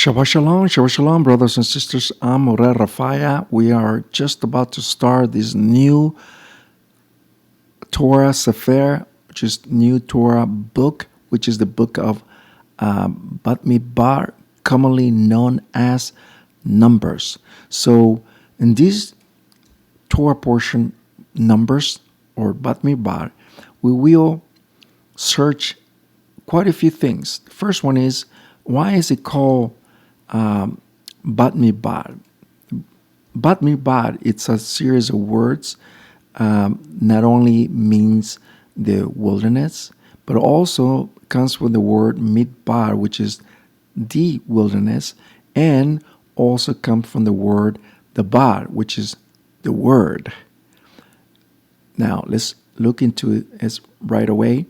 Shabbat Shalom, brothers and sisters. I'm Moreh Rapha'Yah. We are just about to start this new Torah Sefer, which is new Torah book, which is the book of Bamidbar, commonly known as Numbers. So in this Torah portion, Numbers or Bamidbar, we will search quite a few things. The first one is, why is it called Bamidbar? Bamidbar, it's a series of words. Not only means the wilderness, but also comes from the word midbar, which is the wilderness, and also comes from the word the bar, which is the word. Now let's look into it right away.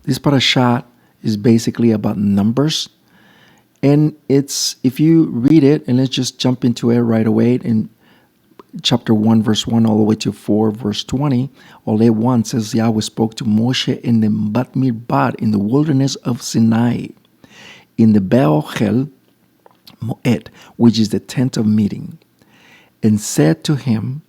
This parashat is basically about numbers. And it's, if you read it, and let's just jump into it right away in chapter 1, verse 1, all the way to 4, verse 20. Ole 1 says, Yahweh spoke to Moshe in the Bamidbar, in the wilderness of Sinai, in the Be'ochel Moed, which is the tent of meeting, and said to him,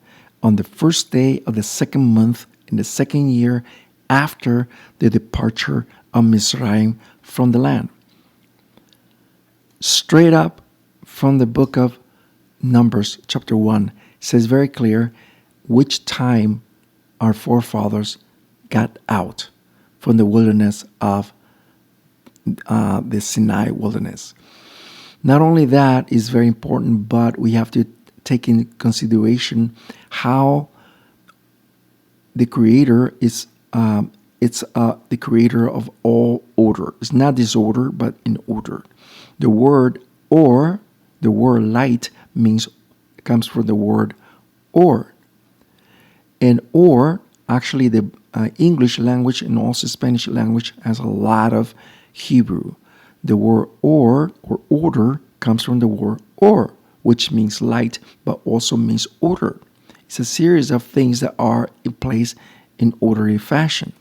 on the first day of the second month, in the second year after the departure of Mizraim from the land. Straight up from the book of Numbers, chapter 1, says very clear which time our forefathers got out from the wilderness of the Sinai wilderness. Not only that is very important, but we have to take in consideration how the Creator is the creator of all order. It's not disorder, but in order. The word or, the word light, comes from the word or. And or, actually the English language and also Spanish language has a lot of Hebrew. The word or order comes from the word or, which means light, but also means order. It's a series of things that are in place in orderly fashion.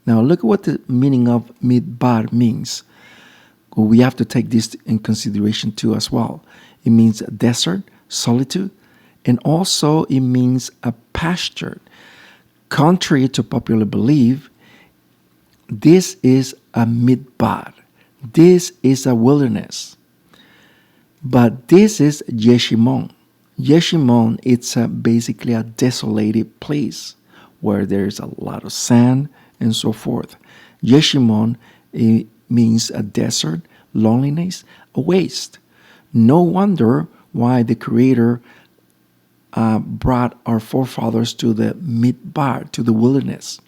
Now look at what the meaning of midbar means. Well, we have to take this in consideration too as well. It means a desert, solitude, and also it means a pasture. Contrary to popular belief, this is a midbar. This is a wilderness. But this is Yeshimon. Yeshimon, it's basically a desolated place where there's a lot of sand and so forth. Yeshimon, it means a desert, loneliness, a waste. No wonder why the Creator brought our forefathers to the midbar, to the wilderness.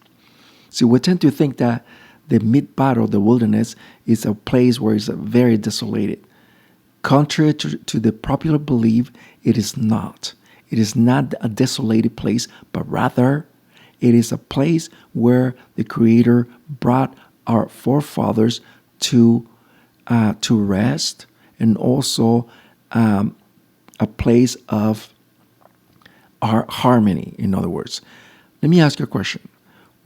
See, we tend to think that the midbar or the wilderness is a place where it's very desolated. Contrary to the popular belief, it is not. It is not a desolated place, but rather it is a place where the Creator brought our forefathers to rest, and also a place of our harmony, in other words. Let me ask you a question.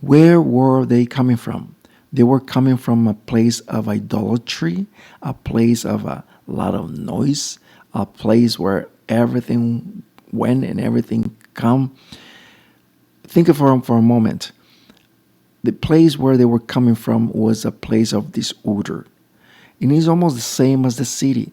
Where were they coming from? They were coming from a place of idolatry, a place of a lot of noise, a place where everything went and everything come. Think of it for a moment. The place where they were coming from was a place of disorder. And it's almost the same as the city.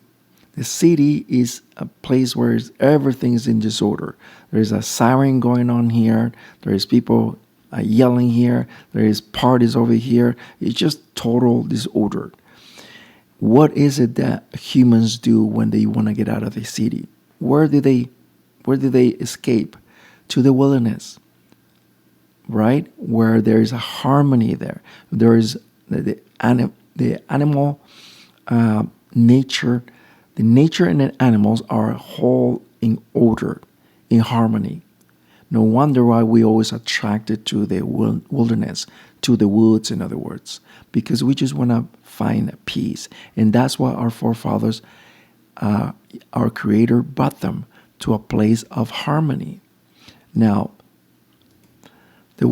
The city is a place where everything is in disorder. There is a siren going on here. There is people yelling here. There is parties over here. It's just total disorder. What is it that humans do when they want to get out of the city? Where do they escape? To the wilderness, right? Where there is a harmony there. There is the animal nature. The nature and the animals are whole in order, in harmony. No wonder why we always attracted to the wilderness, to the woods, in other words, because we just want to find peace. And that's why our forefathers, our Creator, brought them to a place of harmony. Now, the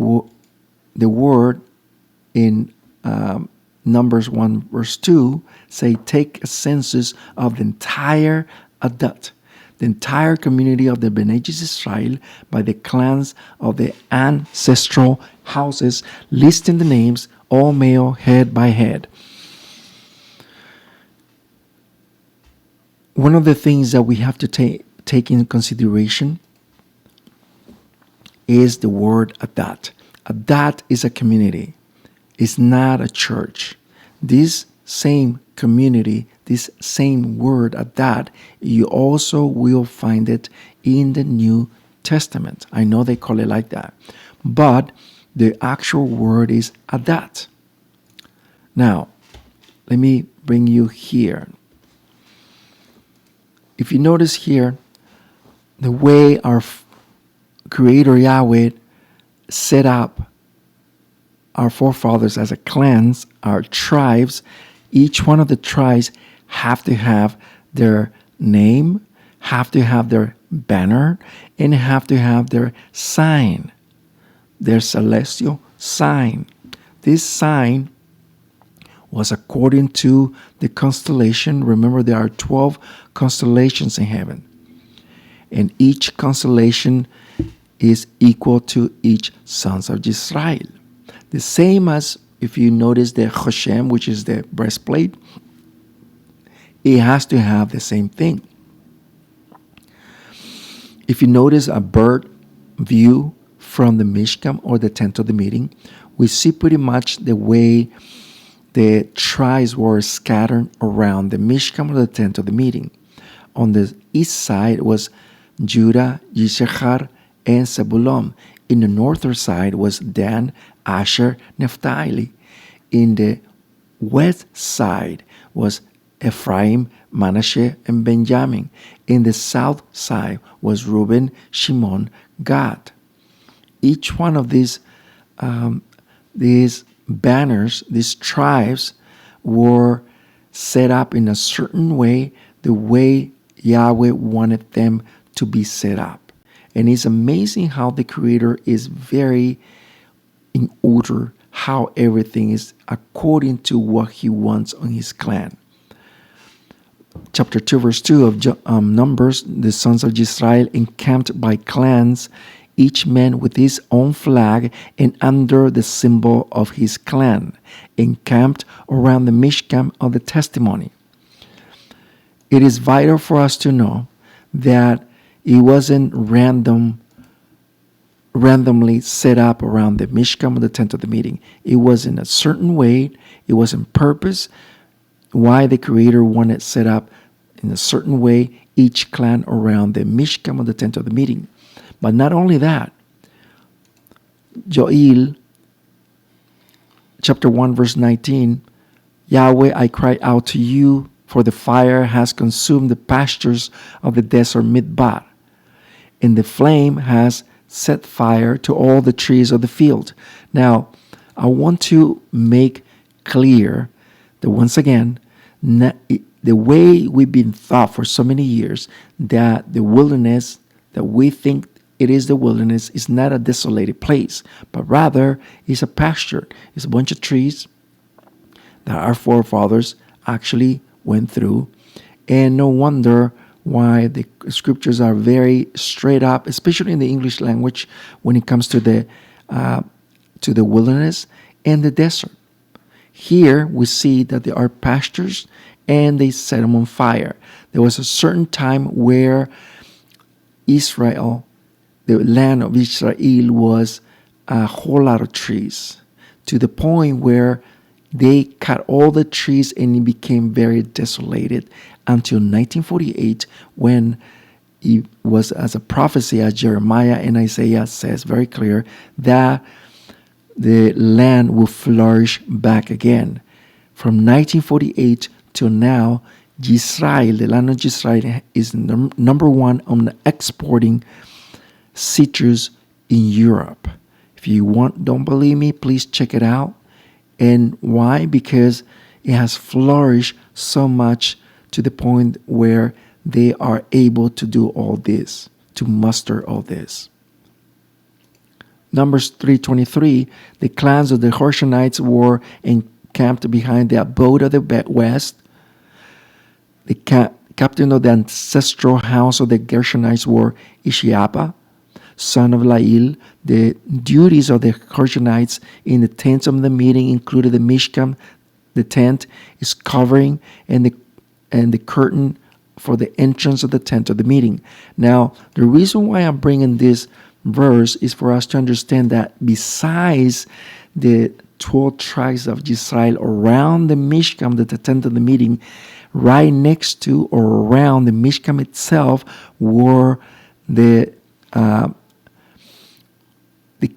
word in Numbers 1 verse 2 say, take a census of the entire Adat, the entire community of the Bnei Israel by the clans of the ancestral houses, listing the names, all male, head by head. One of the things that we have to take into consideration is the word Adat. Adat is a community. It's not a church. This same community, this same word Adat, you also will find it in the New Testament. I know they call it like that, but the actual word is Adat. Now, let me bring you here. If you notice here, the way our Creator Yahweh set up our forefathers as a clans, our tribes, each one of the tribes have to have their name, have to have their banner, and have to have their sign, their celestial sign. This sign was according to the constellation. Remember, there are 12 constellations in heaven, and each constellation is equal to each sons of Israel. The same as if you notice the Choshem, which is the breastplate, it has to have the same thing. If you notice a bird view from the Mishkan or the tent of the meeting, we see pretty much the way the tribes were scattered around the Mishkan or the tent of the meeting. On the east side was Judah, Yisachar, and Zebulun. In the northern side was Dan, Asher, Naphtali. In the west side was Ephraim, Manasseh, and Benjamin. In the south side was Reuben, Shimon, Gad. Each one of these banners, these tribes, were set up in a certain way, the way Yahweh wanted them to be set up. And it's amazing how the Creator is very in order, how everything is according to what He wants on His clan. Chapter 2, verse 2 of Numbers, the sons of Israel encamped by clans, each man with his own flag and under the symbol of his clan, encamped around the Mishkan of the testimony. It is vital for us to know that it wasn't randomly set up around the Mishkan or the tent of the meeting. It was in a certain way. It was in purpose. Why the Creator wanted set up in a certain way, each clan around the Mishkan or the tent of the meeting. But not only that, Joel, chapter 1, verse 19, Yahweh, I cry out to you, for the fire has consumed the pastures of the desert Bamidbar, and the flame has set fire to all the trees of the field. Now, I want to make clear that once again, the way we've been taught for so many years that the wilderness, that we think it is the wilderness, is not a desolated place, but rather is a pasture. It's a bunch of trees that our forefathers actually went through. And no wonder why the scriptures are very straight up, especially in the English language, when it comes to the wilderness and the desert. Here we see that there are pastures and they set them on fire. There was a certain time where Israel, the land of Israel, was a whole lot of trees, to the point where they cut all the trees and it became very desolated until 1948, when it was as a prophecy, as Jeremiah and Isaiah says very clear, that the land will flourish back again. From 1948 till now, Israel, the land of Israel, is number one on the exporting citrus in Europe. If you don't believe me, please check it out. And why? Because it has flourished so much to the point where they are able to do all this, to muster all this. Numbers 3:23, the clans of the Gershonites were camped behind the abode of the west. The captain of the ancestral house of the Gershonites were Ishiapa, son of Lael. The duties of the Gershonites in the tent of the meeting included the Mishkan, the tent, its covering, and the curtain for the entrance of the tent of the meeting. Now, the reason why I'm bringing this verse is for us to understand that besides the 12 tribes of Israel around the Mishkan, the tent of the meeting, right next to or around the Mishkan itself were the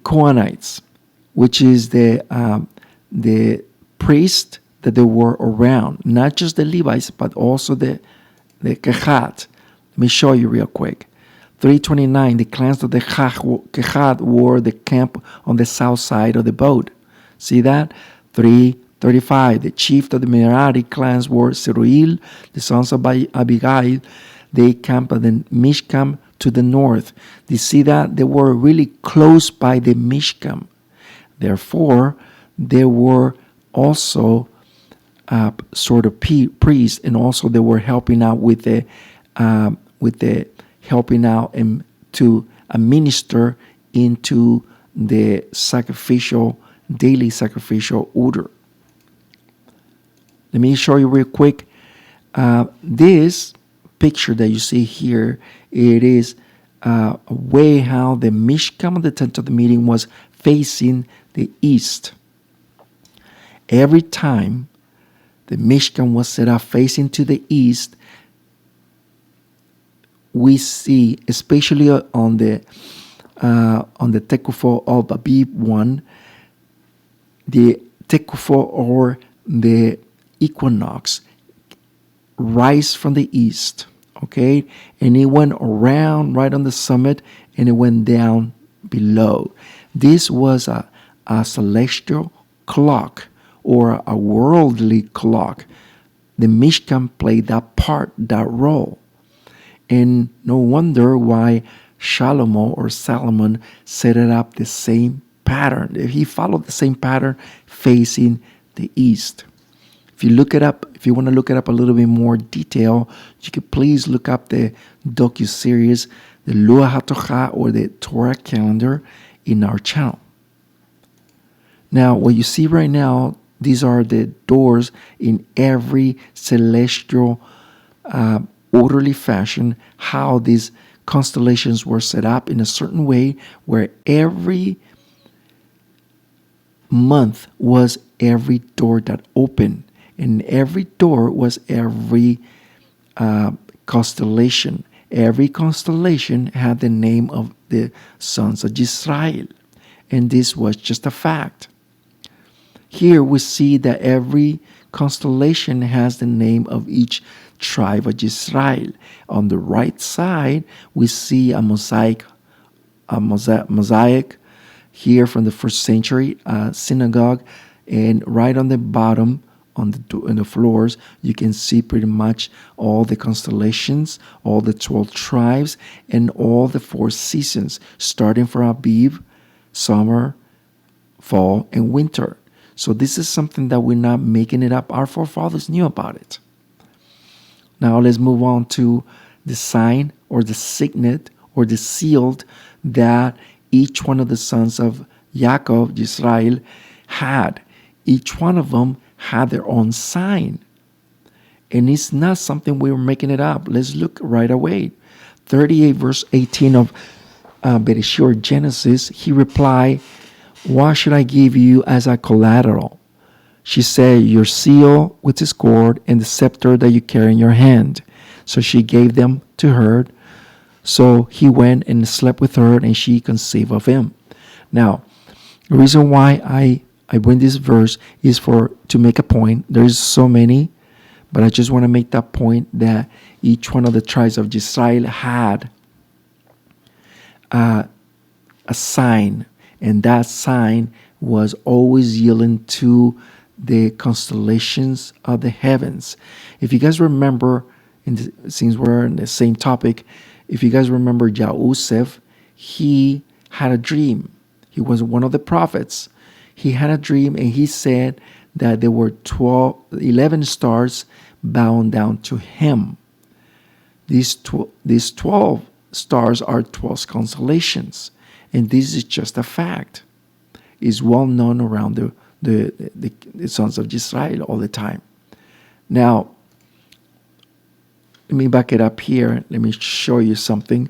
Kohanites, which is the priest that they were around, not just the Levites, but also the Kehat. Let me show you real quick. 329, the clans of the Kehat were the camp on the south side of the boat. See that? 335, the chief of the Merari clans were Zeruiel, the sons of Abigail. They camped at the Mishkan to the north. You see that? They were really close by the Mishkan. Therefore, they were also sort of priests, and also they were helping out with the helping out and to administer into the daily sacrificial order. Let me show you real quick. This picture that you see here, it is a way how the Mishkan, the tent of the meeting, was facing the east. Every time the Mishkan was set up facing to the east, we see, especially on the Tekufo of Abib one, the Tekufo or the equinox rise from the east, okay? And it went around right on the summit and it went down below. This was a celestial clock or a worldly clock. The Mishkan played that part, that role. And no wonder why Solomon set it up the same pattern. He followed the same pattern facing the east. If you look it up, if you want to look it up a little bit more detail, you could please look up the docu-series, the Luah HaTorah, or the Torah calendar in our channel. Now, what you see right now, these are the doors in every celestial orderly fashion, how these constellations were set up in a certain way where every month was every door that opened, and every door was every constellation. Every constellation had the name of the sons of Israel, and this was just a fact. Here we see that every constellation has the name of each tribe of Israel. On the right side, we see a mosaic here from the first century synagogue, and right on the bottom, on the floors, you can see pretty much all the constellations, all the 12 tribes, and all the 4 seasons, starting from Abib, summer, fall, and winter. So this is something that we're not making it up. Our forefathers knew about it. Now let's move on to the sign or the signet or the sealed that each one of the sons of Yaakov, Israel, had. Each one of them had their own sign. And it's not something we were making it up. Let's look right away. 38 verse 18 of Bereshit, Genesis, he replied, "What should I give you as a collateral?" She said, "Your seal with its cord and the scepter that you carry in your hand." So she gave them to her. So he went and slept with her, and she conceived of him. Now, the reason why I bring this verse is to make a point. There's so many, but I just want to make that point that each one of the tribes of Israel had a sign, and that sign was always yielding to the constellations of the heavens. If you guys remember, since we're in the same topic, if you guys remember Yosef, he had a dream. He was one of the prophets. He had a dream, and he said that there were 11 stars bound down to him. These 12 stars are 12 constellations, and this is just a fact. It's well known around the sons of Israel all the time. Now, let me back it up here. Let me show you something.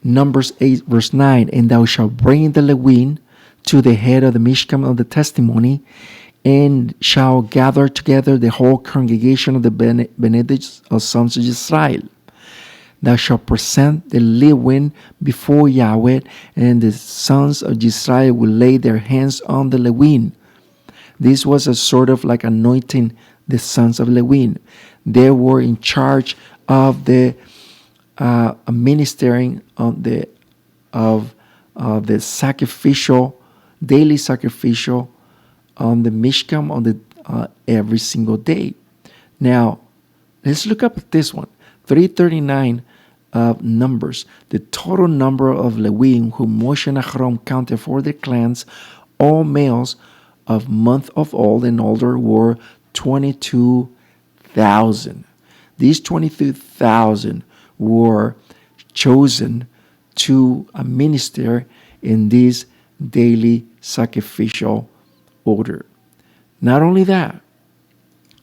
Numbers 8 verse 9, and thou shalt bring the Levine to the head of the Mishkan of the testimony, and shall gather together the whole congregation of the Benedict of sons of Israel. Thou shalt present the Levine before Yahweh, and the sons of Israel will lay their hands on the Levine. This was a sort of like anointing the sons of Levine. They were in charge of the ministering of the sacrificial, daily sacrificial on the Mishkan on the every single day. Now, let's look up at this one. 339 of Numbers. The total number of Levim whom Moshe and Aaron counted for their clans, all males of month of old and older, were 22,000. These 22,000 were chosen to minister in this daily sacrificial order. Not only that,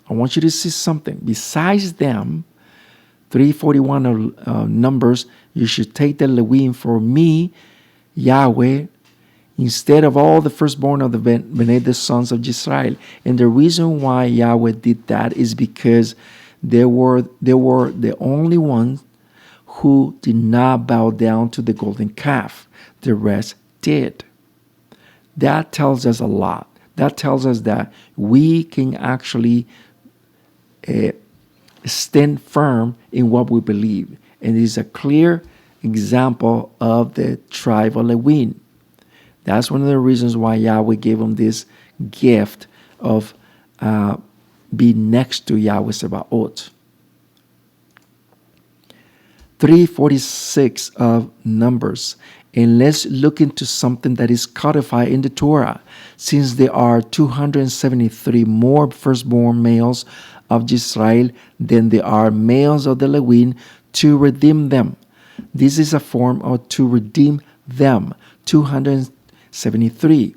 I want you to see something. Besides them, 341 of Numbers, you should take the Levim for me, Yahweh, instead of all the firstborn of the Benedict sons of Israel. And the reason why Yahweh did that is because they were the only ones who did not bow down to the golden calf. The rest did. That tells us a lot. That tells us that we can actually stand firm in what we believe. And it is a clear example of the tribe of Levine. That's one of the reasons why Yahweh gave them this gift of being next to Yahweh Sebaot. 346 of Numbers. And let's look into something that is codified in the Torah, since there are 273 more firstborn males of Israel than there are males of the Levine to redeem them. This is a form of to redeem them, 273.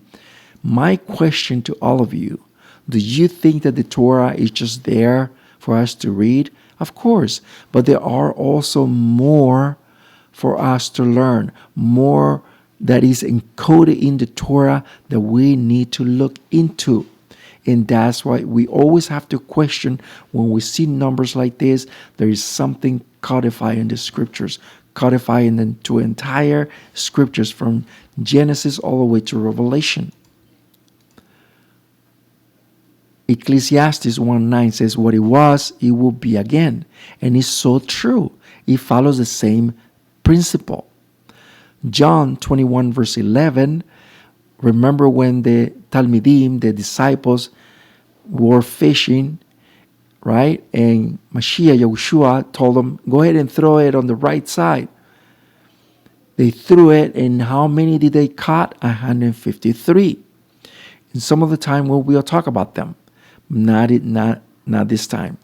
My question to all of you, do you think that the Torah is just there for us to read? Of course, but there are also more for us to learn, more that is encoded in the Torah that we need to look into. And that's why we always have to question when we see numbers like this. There is something codified in the scriptures, codified into entire scriptures from Genesis all the way to Revelation. Ecclesiastes 1:9 says, what it was, it will be again. And it's so true. It follows the same principle. John 21 verse 11, remember when the Talmidim, the disciples, were fishing, right? And Mashiach, Yahushua, told them, go ahead and throw it on the right side. They threw it, and how many did they caught? 153. And some of the time we'll talk about them. Not this time.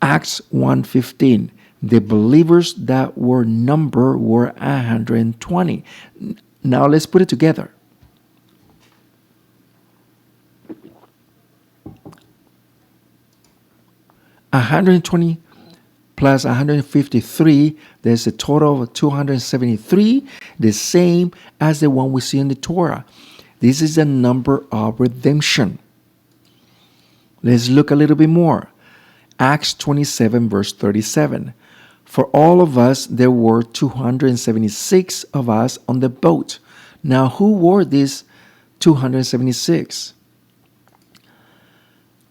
Acts 1:15. The believers that were numbered were 120. Now let's put it together. $120 plus 153, there's a total of 273, the same as the one we see in the Torah. This is the number of redemption. Let's look a little bit more. Acts 27 verse 37. For all of us, there were 276 of us on the boat. Now, who were these 276?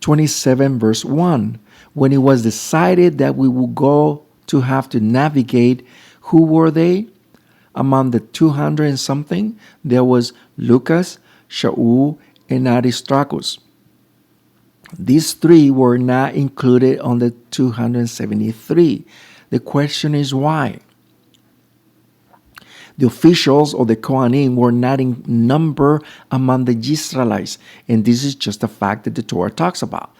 27 verse 1. When it was decided that we would go to have to navigate, who were they? Among the 200 and something, there was Lucas, Shaul, and Aristarchus. These three were not included on the 273. The question is why? The officials or the Kohanim were not in number among the Israelites. And this is just a fact that the Torah talks about.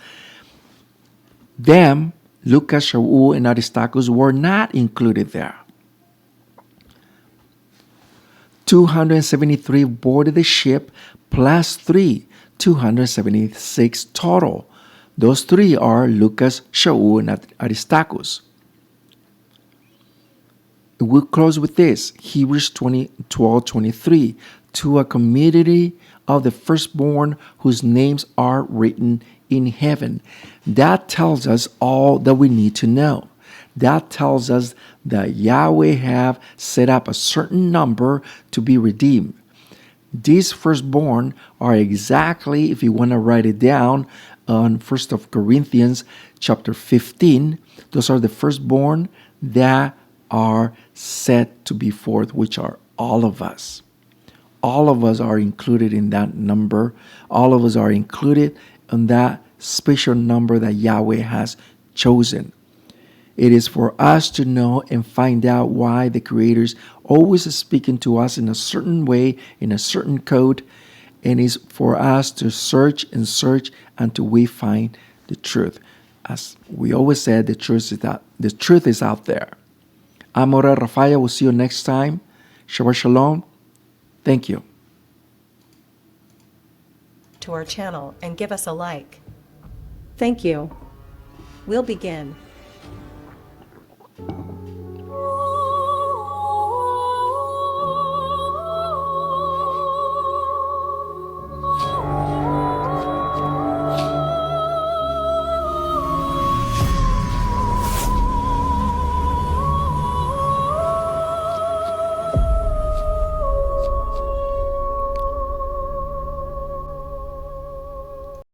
Them, Lucas, Shaul, and Aristarchus were not included there. 273 boarded the ship plus 3, 276 total. Those 3 are Lucas, Shaul, and Aristarchus. We'll close with this. Hebrews 12:23. To a community of the firstborn whose names are written in heaven. That tells us all that we need to know. That tells us that Yahweh have set up a certain number to be redeemed. These firstborn are exactly, if you want to write it down, on 1 Corinthians chapter 15, those are the firstborn that are set to be forth, which are all of us. All of us are included in that number. All of us are included in that special number that Yahweh has chosen. It is for us to know and find out why the Creator is always speaking to us in a certain way, in a certain code, and it's for us to search until we find the truth. As we always said, the truth is out there. I'm Moreh Rapha'Yah. We'll see you next time. Shabbat Shalom. Thank you. To our channel and give us a like. Thank you. We'll begin.